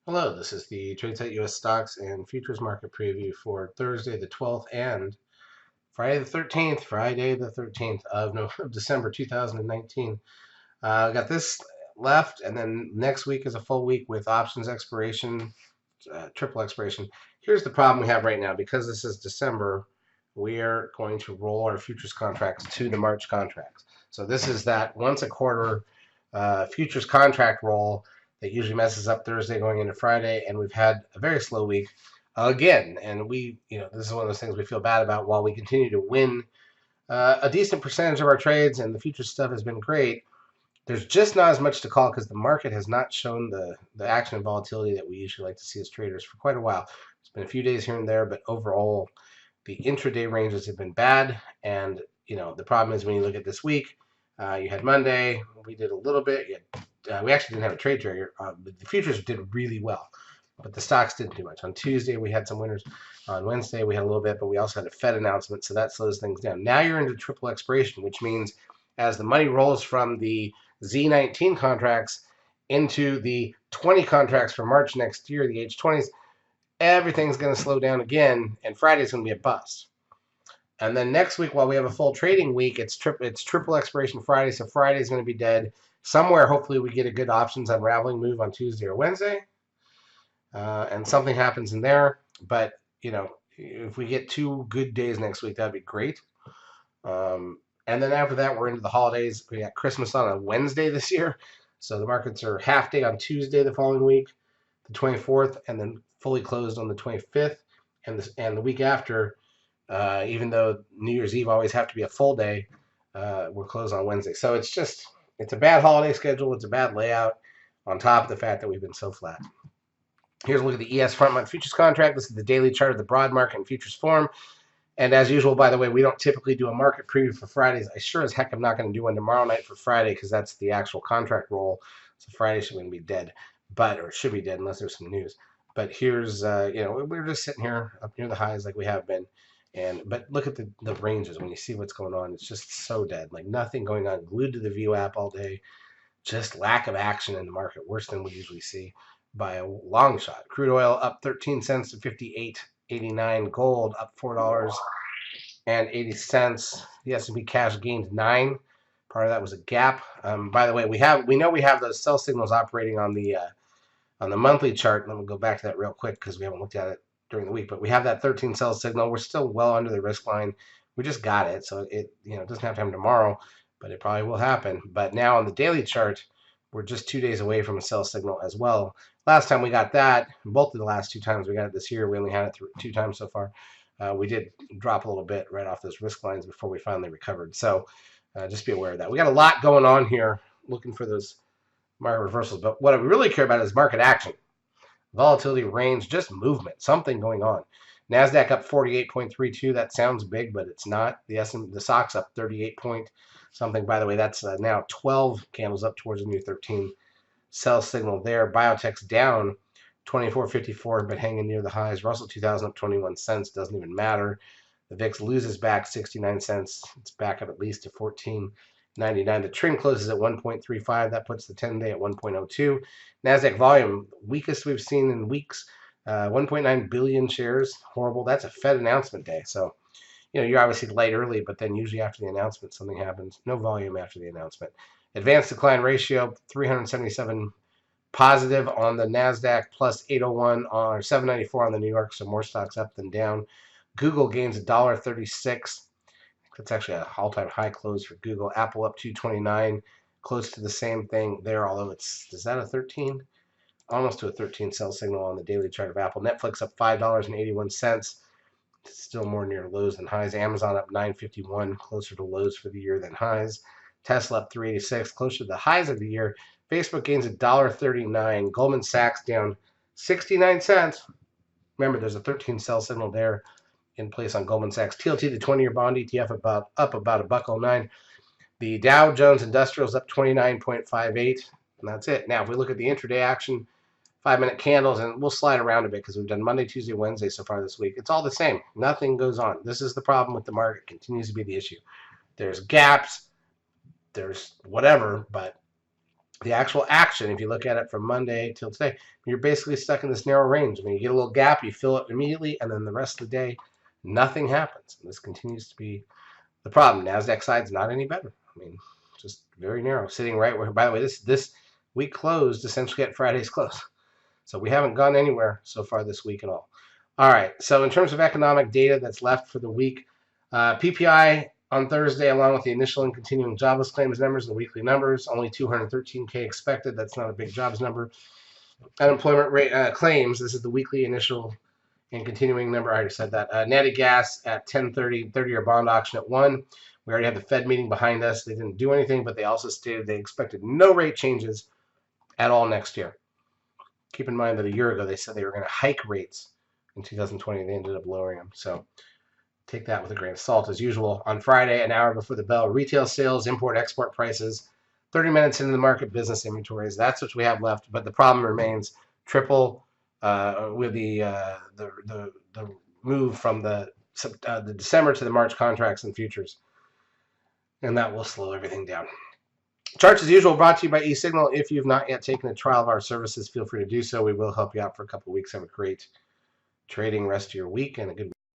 Hello, this is the TradeSite US stocks and futures market preview for Thursday the 12th and Friday the 13th of December 2019. I got this left, and then next week is a full week with options expiration, triple expiration. Here's the problem we have right now. Because this is December, we are going to roll our futures contracts to the March contracts. So this is that once a quarter futures contract roll that usually messes up Thursday going into Friday, and we've had a very slow week again. And this is one of those things we feel bad about. While we continue to win a decent percentage of our trades, and the futures stuff has been great, there's just not as much to call because the market has not shown the action and volatility that we usually like to see as traders for quite a while. It's been a few days here and there, but overall, the intraday ranges have been bad. And the problem is when you look at this week, you had Monday, we did a little bit. We actually didn't have a trade trader. But the futures did really well, but the stocks didn't do much. On Tuesday, we had some winners. On Wednesday, we had a little bit, but we also had a Fed announcement, so that slows things down. Now you're into triple expiration, which means as the money rolls from the Z19 contracts into the 20 contracts for March next year, the H20s, everything's going to slow down again, and Friday's going to be a bust. And then next week, while we have a full trading week, it's triple expiration Friday, so Friday's going to be dead. Somewhere, hopefully, we get a good options unraveling move on Tuesday or Wednesday, and something happens in there. But if we get 2 good days next week, that'd be great. And then after that, we're into the holidays. We got Christmas on a Wednesday this year, so the markets are half day on Tuesday the following week, the 24th, and then fully closed on the 25th, and the week after. Even though New Year's Eve always have to be a full day, we're closed on Wednesday. So it's a bad holiday schedule. It's a bad layout on top of the fact that we've been so flat. Here's a look at the ES front month futures contract. This is the daily chart of the broad market and futures form. And as usual, by the way, we don't typically do a market preview for Fridays. I sure as heck am not going to do one tomorrow night for Friday because that's the actual contract roll. So Friday should be dead, or should be dead unless there's some news. But here's, we're just sitting here up near the highs like we have been. But look at the ranges when you see what's going on. It's just so dead, like nothing going on. Glued to the view app all day. Just lack of action in the market, worse than we usually see by a long shot. Crude oil up 13 cents to 58.89. Gold up $4.80. The S&P cash gained 9. Part of that was a gap. By the way, we know we have those sell signals operating on the monthly chart. Let me go back to that real quick because we haven't looked at it during the week. But we have that 13 sell signal. We're still well under the risk line. We just got it, so it doesn't have to happen tomorrow, but it probably will happen. But now on the daily chart, we're just 2 days away from a sell signal as well. Last time we got that, both of the last 2 times we got it this year, we only had it 2 times so far. We did drop a little bit right off those risk lines before we finally recovered. So just be aware of that. We got a lot going on here, looking for those market reversals. But what I really care about is market action. Volatility range, just movement, something going on. NASDAQ up 48.32. That sounds big, but it's not. The SOX up 38 point something. By the way, that's now 12 candles up towards the new 13. Sell signal there. Biotech's down 24.54, but hanging near the highs. Russell 2000 up 21 cents. Doesn't even matter. The VIX loses back 69 cents. It's back up at least to 14.99. The trend closes at 1.35. That puts the 10-day at 1.02. NASDAQ volume, weakest we've seen in weeks. 1.9 billion shares. Horrible. That's a Fed announcement day. So, you're obviously light early, but then usually after the announcement, something happens. No volume after the announcement. Advanced decline ratio, 377 positive on the NASDAQ, plus 801 or 794 on the New York. So more stocks up than down. Google gains $1.36. That's actually an all-time high close for Google. Apple up 229, close to the same thing there, although is that a 13? Almost to a 13 sell signal on the daily chart of Apple. Netflix up $5.81. Still more near lows than highs. Amazon up 9.51, closer to lows for the year than highs. Tesla up 386, closer to the highs of the year. Facebook gains $1.39. Goldman Sachs down 69 cents. Remember, there's a 13 sell signal there in place on Goldman Sachs. TLT, the 20-year bond ETF, up about $1.09. The Dow Jones Industrials up 29.58, and that's it. Now, if we look at the intraday action, 5-minute candles, and we'll slide around a bit because we've done Monday, Tuesday, Wednesday so far this week. It's all the same. Nothing goes on. This is the problem with the market. Continues to be the issue. There's gaps. There's whatever, but the actual action, if you look at it from Monday till today, you're basically stuck in this narrow range. I mean, you get a little gap, you fill it immediately, and then the rest of the day, nothing happens. And this continues to be the problem. NASDAQ side's not any better. I mean, just very narrow, sitting right where, by the way, this week closed essentially at Friday's close. So we haven't gone anywhere so far this week at all. All right, so in terms of economic data that's left for the week, PPI on Thursday, along with the initial and continuing jobless claims numbers, the weekly numbers, only 213K expected. That's not a big jobs number. Unemployment rate claims, this is the weekly initial and continuing number. I already said that. Natty gas at 10:30, 30-year bond auction at 1. We already had the Fed meeting behind us. They didn't do anything, but they also stated they expected no rate changes at all next year. Keep in mind that a year ago they said they were going to hike rates in 2020. They ended up lowering them. So take that with a grain of salt as usual. On Friday, an hour before the bell, retail sales, import-export prices, 30 minutes into the market, business inventories. That's what we have left. But the problem remains triple with the move from the December to the March contracts and futures. And that will slow everything down. Charts as usual brought to you by eSignal. If you've not yet taken a trial of our services, feel free to do so. We will help you out for a couple of weeks. Have a great trading rest of your week and a good